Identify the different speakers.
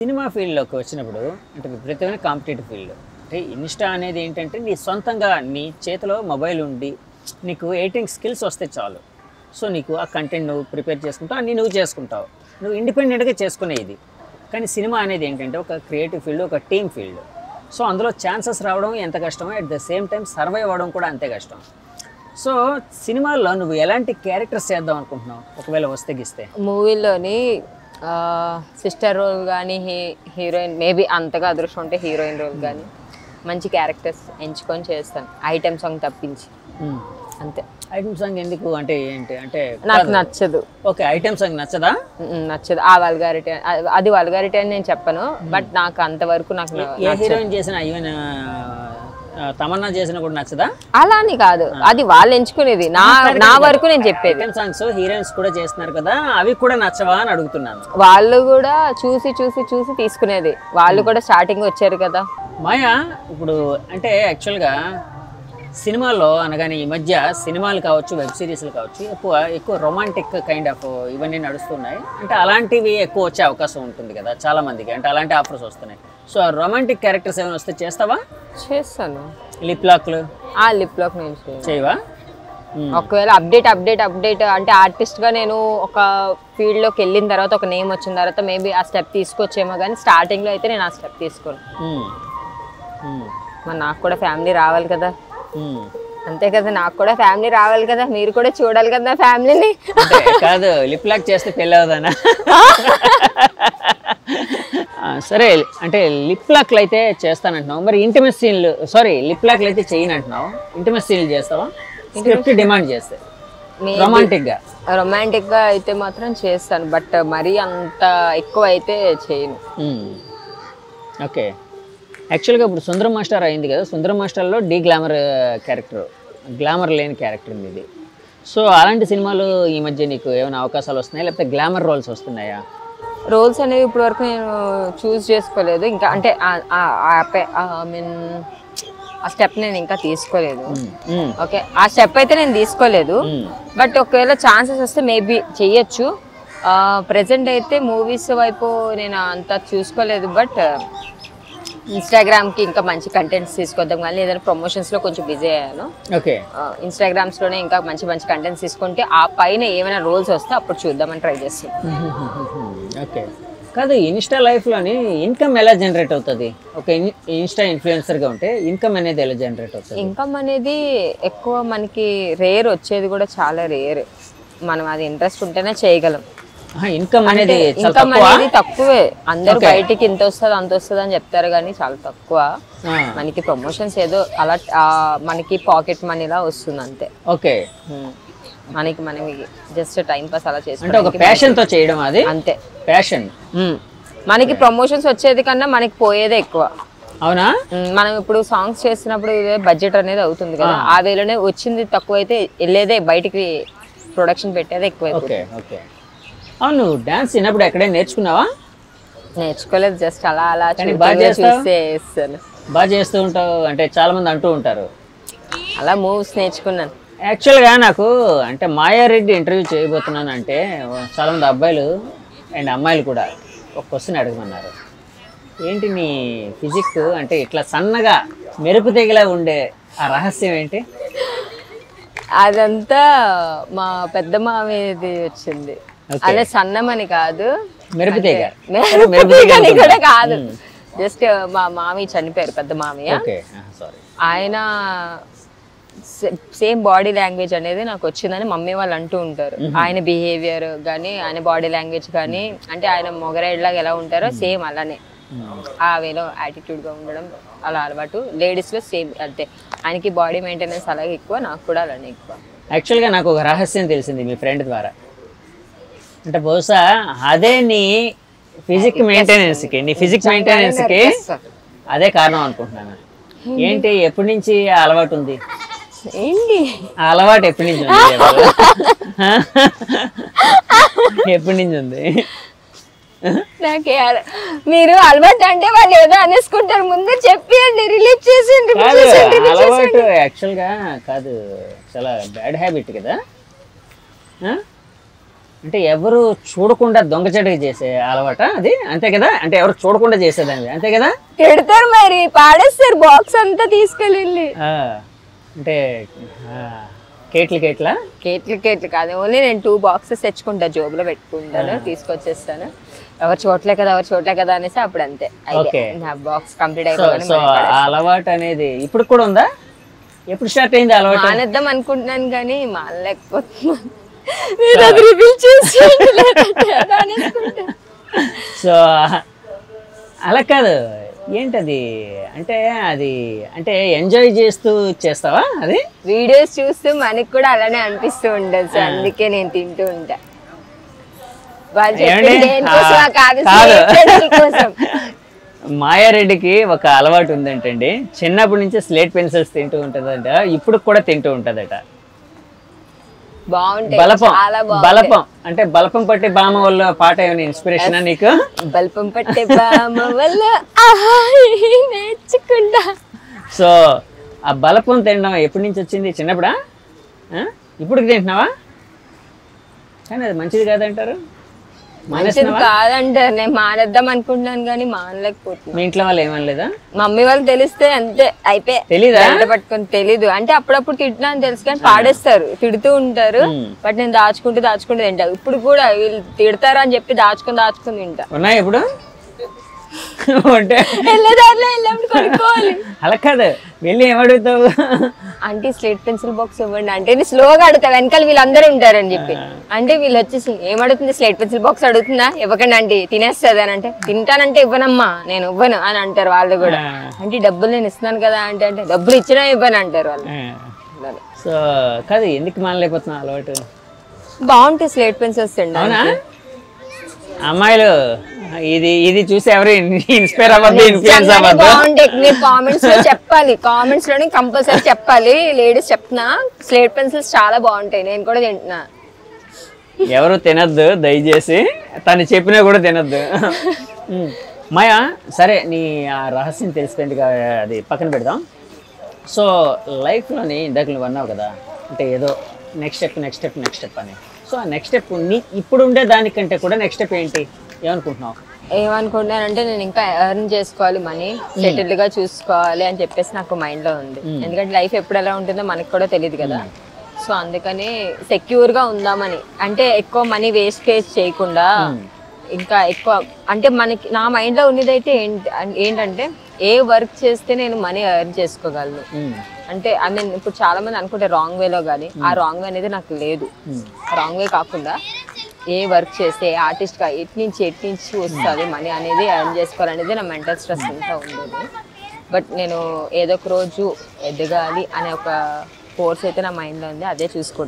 Speaker 1: Cinema ఫీల్డ్‌లోకి వచ్చినప్పుడు అంటే విపరీతమైన కాంపిటీటివ్ ఫీల్డ్. అంటే ఇన్‌స్టా అనేది ఏంటంటే నీ సొంతంగా నీ చేతిలో మొబైల్ ఉండి నీకు ఎడిటింగ్ స్కిల్స్ వస్తే చాలు. సో, నీకు ఆ కంటెంట్ నువ్వు ప్రిపేర్ చేసుకుంటావు. అన్నీ నువ్వు చేసుకుంటావు. నువ్వు ఇండిపెండెంట్‌గా చేసుకునే ఇది. కానీ సినిమా అనేది ఏంటంటే ఒక క్రియేటివ్ ఫీల్డ్, ఒక టీమ్ ఫీల్డ్. సో, అందులో ఛాన్సెస్ రావడం ఎంత కష్టమో at the same time survive అవ్వడం కూడా అంతే కష్టం. సో, సినిమాల్లో నువ్వు ఎలాంటి క్యారెక్టర్స్ చేద్దాం అనుకుంటున్నావు? ఒకవేళ వస్తే గిస్తే?
Speaker 2: మూవీలోని సిస్టర్ రోల్ కానీ హీరోయిన్ మేబీ అంతగా అదృష్టం ఉంటే హీరోయిన్ రోల్ కానీ మంచి క్యారెక్టర్స్ ఎంచుకొని చేస్తాను, ఐటెం సాంగ్ తప్పించి. అంతే.
Speaker 1: ఐటమ్ సాంగ్ ఎందుకు అంటే ఏంటి అంటే
Speaker 2: నాకు నచ్చదు.
Speaker 1: ఓకే, ఐటమ్ సాంగ్ నచ్చదా?
Speaker 2: నచ్చదు. ఆ వల్గారిటీ, అది వల్గారిటీ అని నేను చెప్పను, బట్ నాకు అంతవరకు నాకు
Speaker 1: ఏ హీరోయిన్ చేసిన ఈవెన్ తమన్నా చేసిన కూడా నచ్చదా?
Speaker 2: అలా అని కాదు, అది వాళ్ళు ఎంచుకునేది. నా వరకు నేను చెప్పేది.
Speaker 1: ఐటమ్ సాంగ్స్ హీరోయిన్స్ కూడా చేస్తున్నారు కదా, అవి కూడా నచ్చవా అని అడుగుతున్నాను.
Speaker 2: వాళ్ళు కూడా చూసి తీసుకునేది. వాళ్ళు కూడా స్టార్టింగ్ వచ్చారు కదా.
Speaker 1: మాయా, ఇప్పుడు అంటే యాక్చువల్గా సినిమాల్లో అనగానే ఈ మధ్య సినిమాలు కావచ్చు, వెబ్ సిరీస్లు కావచ్చు, ఎక్కువ రొమాంటిక్ కైండ్ ఆఫ్ ఇవన్నీ నడుస్తున్నాయి. అంటే అలాంటివి ఎక్కువ వచ్చే అవకాశం ఉంటుంది కదా చాలా మందికి. అంటే అలాంటి ఆఫర్స్ వస్తున్నాయి. సో ఆ రొమాంటిక్ క్యారెక్టర్స్ ఏమైనా వస్తే చేస్తావా?
Speaker 2: చేస్తాను.
Speaker 1: లిప్ లాక్లు?
Speaker 2: లిప్ లాక్ నేను
Speaker 1: చేయవా?
Speaker 2: ఒకవేళ అప్డేట్ అంటే ఆర్టిస్ట్గా నేను ఒక ఫీల్డ్లోకి వెళ్ళిన తర్వాత, ఒక నేమ్ వచ్చిన తర్వాత మేబీ ఆ స్టెప్ తీసుకొచ్చేమో, కానీ స్టార్టింగ్లో అయితే నేను ఆ స్టెప్ తీసుకోను. మరి నాకు కూడా ఫ్యామిలీ రావాలి కదా. అంతే కదా, నాకు కూడా ఫ్యామిలీ రావాలి కదా, మీరు కూడా చూడాలి కదా ఫ్యామిలీని.
Speaker 1: కాదు, లిప్ లాక్ చేస్తే పెళ్ళి అవుదానా? సరే, అంటే లిప్ లాక్లు అయితే చేస్తానంటున్నావు, మరి ఇంటిమేట్ సీన్లు లిప్ లాక్లు అయితే చేయనంటున్నావు, ఇంటిమేట్ సీన్లు చేస్తావా? స్క్రిప్ట్ డిమాండ్ చేస్తే
Speaker 2: రొమాంటిక్ గా అయితే మాత్రం చేస్తాను, బట్ మరీ అంత ఎక్కువ అయితే చేయను.
Speaker 1: ఓకే. యాక్చువల్గా ఇప్పుడు సుందరం మాస్టర్ అయింది కదా, సుందరం మాస్టర్లో గ్లామర్ లేని క్యారెక్టర్ ఉంది ఇది. సో అలాంటి సినిమాలు ఈ మధ్య నీకు ఏమైనా అవకాశాలు వస్తున్నాయా, లేకపోతే గ్లామర్ రోల్స్ వస్తున్నాయా?
Speaker 2: రోల్స్ అనేవి ఇప్పటి వరకు నేను చూస్ చేసుకోలేదు ఇంకా. అంటే ఆ స్టెప్ నేను ఇంకా తీసుకోలేదు. ఓకే, ఆ స్టెప్ అయితే నేను తీసుకోలేదు, బట్ ఒకవేళ ఛాన్సెస్ వస్తే మేబీ చెయ్యొచ్చు. ప్రెసెంట్ అయితే మూవీస్ వైపు నేను అంతా చూసుకోలేదు, బట్ ఇన్స్టాగ్రామ్కి ఇంకా మంచి కంటెంట్స్ తీసుకొద్దాం, కానీ ఏదైనా ప్రమోషన్స్లో కొంచెం బిజీ అయ్యాను.
Speaker 1: ఓకే,
Speaker 2: ఇన్స్టాగ్రామ్స్లోనే ఇంకా మంచి కంటెంట్స్ తీసుకుంటే ఆ పైన ఏమైనా రోల్స్ వస్తే అప్పుడు చూద్దామని ట్రై చేస్తాం.
Speaker 1: ఓకే. కాదు, ఇన్స్టా లైఫ్లోని ఇన్కమ్ ఎలా జనరేట్ అవుతుంది? ఒక ఇన్స్టా ఇన్ఫ్లుయెన్సర్గా ఉంటే ఇన్కమ్ అనేది ఎలా జనరేట్ అవుతుంది?
Speaker 2: ఇన్కమ్ అనేది ఎక్కువ మనకి రేర్, వచ్చేది కూడా చాలా రేర్. మనం అది ఇంట్రెస్ట్ ఉంటేనే చేయగలం.
Speaker 1: ఇన్కమ్ అనేది
Speaker 2: తక్కువే. అందరూ బయటికి ఇంత వస్తుంది అంత వస్తుంది అని చెప్తారు, కానీ చాలా తక్కువ. మనకి ప్రమోషన్స్ ఏదో అలా మనకి పాకెట్ మనీలా వస్తుంది అంతే.
Speaker 1: ఓకే,
Speaker 2: మనకి జస్ట్ టైం పాస్ అలా
Speaker 1: చేసుకుంటే ఒక ప్యాషన్ తో చేయడం, అది
Speaker 2: అంతే.
Speaker 1: ప్యాషన్.
Speaker 2: మనకి ప్రమోషన్స్ వచ్చేది కన్నా మనకి పోయేదే ఎక్కువ.
Speaker 1: అవునా?
Speaker 2: మనం ఇప్పుడు సాంగ్స్ చేస్తున్నప్పుడు బడ్జెట్ అనేది అవుతుంది కదా, ఆ వేలోనే వచ్చింది తక్కువ అయితే వెళ్ళేదే బయటికి ప్రొడక్షన్ పెట్టేదే ఎక్కువ.
Speaker 1: ఓకే. అవును, డాన్స్ చిన్నప్పుడు ఎక్కడైనా నేర్చుకున్నావా?
Speaker 2: నేర్చుకోలేదు, జస్ట్ అలా
Speaker 1: బాగా చేస్తూ ఉంటావు అంటే చాలా మంది అంటూ ఉంటారు.
Speaker 2: అలా మూవ్స్ నేర్చుకున్నాను.
Speaker 1: యాక్చువల్గా నాకు అంటే మాయారెడ్డి ఇంటర్వ్యూ చేయబోతున్నాను అంటే చాలామంది అబ్బాయిలు అండ్ అమ్మాయిలు కూడా ఒక క్వశ్చన్ అడగమన్నారు. ఏంటి నీ ఫిజిక్ అంటే ఇట్లా సన్నగా మెరుపు తెగిలా ఉండే ఆ రహస్యం ఏంటి?
Speaker 2: అదంతా మా పెద్ద మామయ్యది వచ్చింది. అదే సన్నమని కాదు,
Speaker 1: మెరుపు తెగ
Speaker 2: కూడా కాదు, జస్ట్ మా మామయ్య చనిపోయారు, పెద్ద మామయ్య. ఆయన సేమ్ బాడీ లాంగ్వేజ్ అనేది నాకు వచ్చిందని మమ్మీ వాళ్ళు అంటూ ఉంటారు. ఆయన బిహేవియర్ కానీ, ఆయన బాడీ లాంగ్వేజ్ కానీ, అంటే ఆయన మొగరైడ్లాగా ఎలా ఉంటారో సేమ్ అలానే ఆ వేలో యాటిట్యూడ్గా ఉండడం అలా అలవాటు. లేడీస్లో సేమ్ అంతే. ఆయనకి బాడీ మెయింటెనెన్స్ అలాగే ఎక్కువ, నాకు కూడా అలానే ఎక్కువ.
Speaker 1: యాక్చువల్గా నాకు ఒక రహస్యం తెలిసింది మీ ఫ్రెండ్ ద్వారా. అంటే బహుశా అదే నీ ఫిజిక్ మెయింటెనెన్స్కి అదే కారణం అనుకుంటున్నాను. ఏంటి, ఎప్పటి నుంచి అలవాటు ఉంది?
Speaker 2: ఏంటి
Speaker 1: అలవాటు ఎప్పటి నుంచి ఉంది? ఎప్పటి నుంచి ఉంది?
Speaker 2: నాకే మీరు అలవాటు అంటే వాళ్ళు ఏదో అనేసుకుంటారు, ముందు చెప్పండి, రిలీఫ్ చేసేయండి.
Speaker 1: అలవాటు యాక్చువల్గా కాదు, చాలా బ్యాడ్ హ్యాబిట్ కదా. అంటే ఎవరు చూడకుండా దొంగచడికి చేసే అలవాట అది, అంతే కదా? అంటే ఎవరు చూడకుండా చేసేదాన్ని, అంతే కదా?
Speaker 2: తిడతారు మరి, పాడేస్తారు బాక్స్ అంతా తీసుకెళ్ళి.
Speaker 1: అంటే కేట్లు కేట్లా?
Speaker 2: కేట్లు కాదు, ఓన్లీ నేను 2 బాక్సెస్ తెచ్చుకుంటా, జోబులో పెట్టుకుంటాను, తీసుకొచ్చేస్తాను. ఎవరు చూడలే కదా అనేసి అప్పుడు అంతే,
Speaker 1: ఓకే,
Speaker 2: నా బాక్స్ కంప్లీట్
Speaker 1: సో
Speaker 2: అయిపోయింది.
Speaker 1: ఆ అలవాటు అనేది ఇప్పుడు కూడా ఉందా? ఎప్పుడు స్టార్ట్ అయింది అలవాటు?
Speaker 2: మానేద్దాం అనుకుంటున్నాను కానీ మానలేకపోతున్నాను.
Speaker 1: సో అలా కాదు, ఏంటది అంటే అది అంటే ఎంజాయ్ చేస్తూ చేస్తావా అది?
Speaker 2: వీడియోస్ చూస్తూ మనకి కూడా అలానే అనిపిస్తూ ఉండదు, సో అందుకే నేను తింటూ ఉంటా. వాళ్ళు చెప్పింది దేనికోసమా కాదు, స్నేహితుల కోసం.
Speaker 1: మాయారెడ్డికి ఒక అలవాటు ఉందంటండి, చిన్నప్పటి నుంచి స్లేట్ పెన్సిల్స్ తింటూ ఉంటదంట, ఇప్పుడు కూడా తింటూ ఉంటదట.
Speaker 2: బాగుంటాయి,
Speaker 1: బలపం,
Speaker 2: చాలా
Speaker 1: బలపం అంటే బలపం పట్టి బామ వల్ల పాట ఏమైనా ఇన్స్పిరేషన్ నీకు?
Speaker 2: బల్పం పట్టే బామ వల్ల నేర్చుకుంటా.
Speaker 1: సో ఆ బలపం తినడం ఎప్పటి నుంచి వచ్చింది? చిన్నప్పుడా? ఇప్పుడు తింటున్నావా? కానీ అది మంచిది కాదంటారు,
Speaker 2: మంచిది కాదంటారు. నేను మానేద్దాం అనుకుంటున్నాను కానీ మానలేకపోతున్నాను.
Speaker 1: మీ ఇంట్లో వాళ్ళు ఏమనలేదా?
Speaker 2: మమ్మీ వాళ్ళు తెలిస్తే అంతే అయిపోయి.
Speaker 1: తెలీదా?
Speaker 2: పట్టుకొని తెలీదు అంటే అప్పుడప్పుడు తిట్టినా అని తెలుసు కానీ పాడేస్తారు, తిడుతూ ఉంటారు. బట్ నేను దాచుకుంటూ తింటా. ఇప్పుడు కూడా వీళ్ళు తిడతారు అని చెప్పి దాచుకుని తింటా.
Speaker 1: ఉన్నాయి ఇప్పుడు?
Speaker 2: వెళ్ళేప్పుడు కొనుక్కోవాలి.
Speaker 1: అలా కాదు, వెళ్ళి ఏమడుగుతావు?
Speaker 2: అంటే స్లేట్ పెన్సిల్ బాక్స్ ఇవ్వండి అంటే నేను స్లోగా అడుగుతా, వెనకాల వీళ్ళందరూ ఉంటారని చెప్పి. అంటే వీళ్ళు వచ్చేసి ఏమడుగుతుంది, స్లేట్ పెన్సిల్ బాక్స్ అడుగుతుందా, ఇవ్వకండి అంటే తినేస్తుంది అని అంటే, తింటానంటే ఇవ్వనమ్మా నేను ఇవ్వను అని అంటారు వాళ్ళు కూడా. అంటే డబ్బులు నేను ఇస్తున్నాను కదా అంటే డబ్బులు ఇచ్చినా ఇవ్వను అంటారు వాళ్ళు.
Speaker 1: సో కాదు, ఎందుకు మానలేకపోతున్నా అలవాటు?
Speaker 2: బాగుంటాయి స్లేట్ పెన్సిల్స్ తిండి.
Speaker 1: అవునా? అమ్మాయిలు ఇది చూసి ఎవరు ఇన్స్పైర్ అవ్వద్దు, ఇన్ఫ్లుయెన్స్ అవ్వద్దు.
Speaker 2: బాగుంటాయి, మీరు కామెంట్స్ లో చెప్పాలి, కామెంట్స్ లోనే కంపల్సరీ చెప్పాలి. లేడీస్ చెప్తున్నా, స్లేట్ పెన్సిల్స్ చాలా బాగుంటాయి, నేను కూడా తింటున్నా.
Speaker 1: ఎవరు తినద్దు దయచేసి, తను చెప్పినా కూడా తినద్దు. మాయా, సరే నీ ఆ రహస్యం తెలిసిపోయింది, అది పక్కన పెడదాం. సో లైఫ్లోని ఇందాక నువ్వు అన్నావు కదా, అంటే ఏదో నెక్స్ట్ స్టెప్ అని. సో ఆ నెక్స్ట్ స్టెప్ నీ ఇప్పుడు ఉండే దానికంటే కూడా నెక్స్ట్ స్టెప్ ఏంటి, ఏమనుకుంటున్నావు?
Speaker 2: ఏమనుకుంటున్నానంటే నేను ఇంకా ఎర్న్ చేసుకోవాలి, మనీ సెటిల్డ్ గా చూసుకోవాలి అని చెప్పేసి నాకు మైండ్ లో ఉంది. ఎందుకంటే లైఫ్ ఎప్పుడు ఎలా ఉంటుందో మనకు కూడా తెలియదు కదా. సో అందుకని సెక్యూర్ గా ఉందామని, అంటే ఎక్కువ మనీ వేస్టేజ్ చేయకుండా, ఇంకా ఎక్కువ అంటే మనకి నా మైండ్ లో ఉన్నదైతే ఏంటంటే ఏ వర్క్ చేస్తే నేను మనీ ఎర్న్ చేసుకోగలను. అంటే ఐ మీన్ ఇప్పుడు చాలా మంది అనుకుంటే రాంగ్ వేలో, కానీ ఆ రాంగ్ వే అనేది నాకు లేదు. రాంగ్ వే కాకుండా ఏ వర్క్ చేస్తే ఆర్టిస్ట్ గా ఎట్ నుంచి వస్తుంది మనీ అనేది ఎర్న్ చేసుకోవాలనేది నా మెంటల్ స్ట్రెస్ అంతా ఉండేది. బట్ నేను ఏదో ఒక రోజు ఎదగాలి అనే ఒక ఫోర్స్ అయితే నా మైండ్లో ఉంది, అదే చూసుకుంటాను.